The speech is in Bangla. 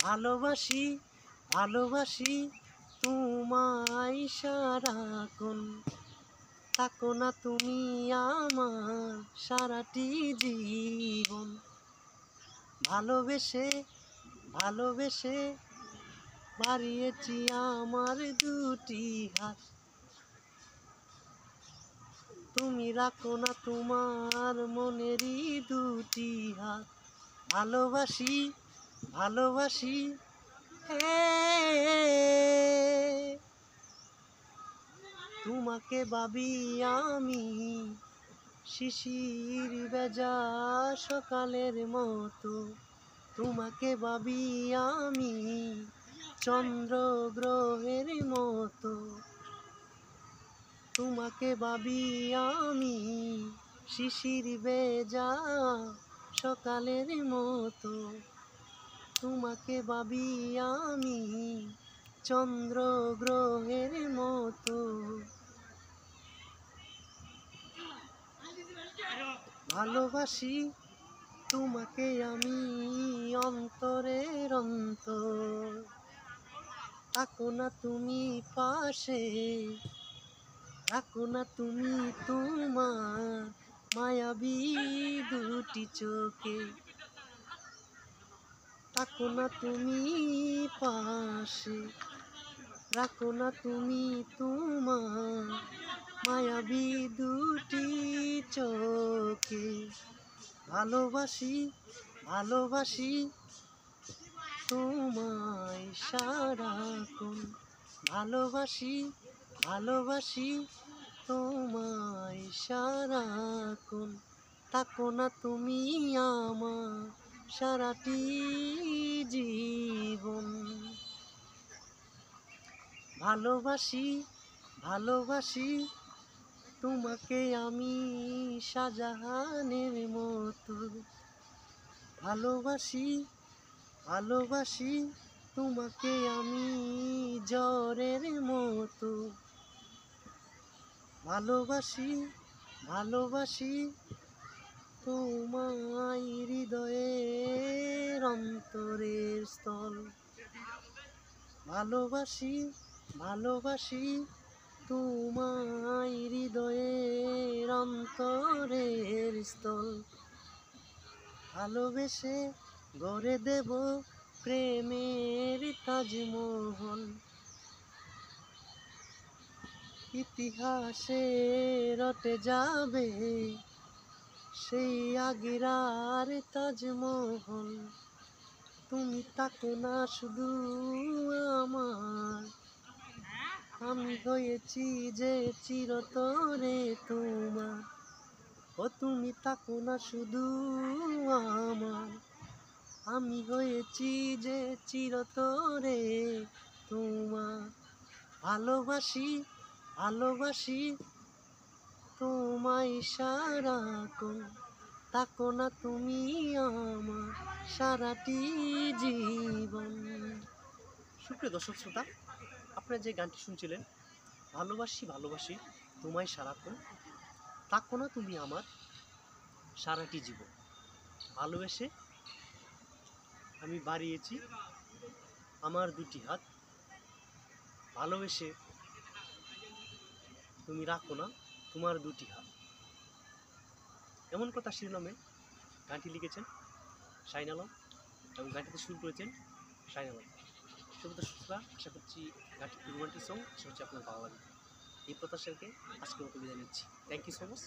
ভালোবাসি ভালোবাসি তোমায় সারাক্ষণ, থাকো না তুমি আমার সারাটি জীবন। ভালোবেসে ভালোবেসে বাড়িয়েছি আমার দুটি হাত, তুমি রাখো না তোমার মনেরই দুটি হাত। ভালোবাসি ভালোবাসি হে, তোমাকে ভাবি আমি শিশির ভেজা সকালের মতো, তোমাকে ভাবি আমি চন্দ্র গ্রহের মতো, তোমাকে ভাবি আমি শিশির ভেজা সকালের মতো, তোমাকে ভাবি আমি চন্দ্র গ্রহের মতো। ভালোবাসি তোমাকে আমি অন্তরের অন্তর, থাকো না তুমি পাশে, থাকো না তুমি তোমার মায়াবী দুটি চোখে, থাকো না তুমি পাশে, রাখো না তুমি তোমার মায়াবী দুটি চোখে। ভালোবাসি ভালোবাসি তোমায় সারাক্ষণ, ভালোবাসি ভালোবাসি তোমায় সারাক্ষণ, থাকো না তুমি আমার সারাটি জীবন। ভালোবাসি ভালোবাসি তোমাকে আমি শাহজাহানের মতো, ভালোবাসি ভালোবাসি তোমাকে আমি জ্বরের মতো, ভালোবাসি ভালোবাসি তোমায় হৃদয়ের অন্তরের স্থল, ভালোবাসি ভালোবাসি তোমায় হৃদয়ের অন্তরের স্থল। ভালোবেসে গড়ে দেব প্রেমের তাজমহল, ইতিহাসে রটে যাবে সেই আগের তাজমহল। তুমি থাকো না শুধু আমার, আমি হয়েছি যে চিরতরে তোমার। ও তুমি থাকো না শুধু আমার, আমি হয়েছি যে চিরতরে তোমার। ভালোবাসি ভালোবাসি তোমায় সারাক্ষণ, থাকো না তুমি আমার সারাটি জীবন। সুপ্রিয় দর্শক শ্রোতা, আপনারা যে গানটি শুনছিলেন, ভালোবাসি ভালোবাসি তোমায় সারাক্ষণ, থাকো না তুমি আমার সারাটি জীবন। ভালোবেসে আমি বাড়িয়েছি আমার দুটি হাত, ভালোবেসে তুমি রাখো না তোমার দুটি হাত। এমন কথা শিরোনামে গানটি লিখেছেন শাহিন আলম এবং গানটিতে শুরু করেছেন শাহিন আলম। সুপ্রিয় দর্শকরা, আশা করছি গানটি রোমান্টিক সং, আশা করছি আপনার ভালো লাগবে। এই প্রত্যাশাকে আজকের মতো বিদায় নিচ্ছি। Thank you so much.